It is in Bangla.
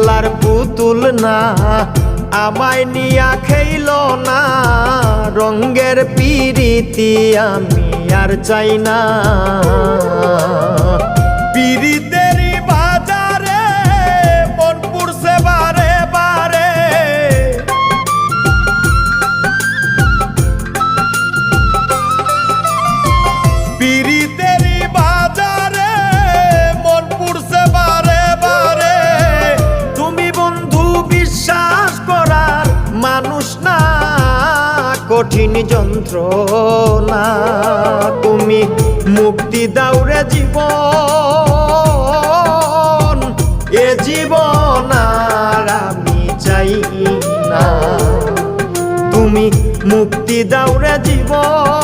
লার পুতুল না আমায় নিয়া খেইল না রঙ্গের পিরিতি আমি আর চাই না পিরিতেরই বাজারে মন পুরছে বারে বারে পিরিতেরই বাজারে মন পুরছে বারে বারে তুমি বন্ধু বিশ্বাস করার মানুষ না কঠিন যন্ত্রণা তুমি মুক্তি দাও রে জীবন এ জীবন আর আমি চাই না তুমি মুক্তি দাও রে জীবন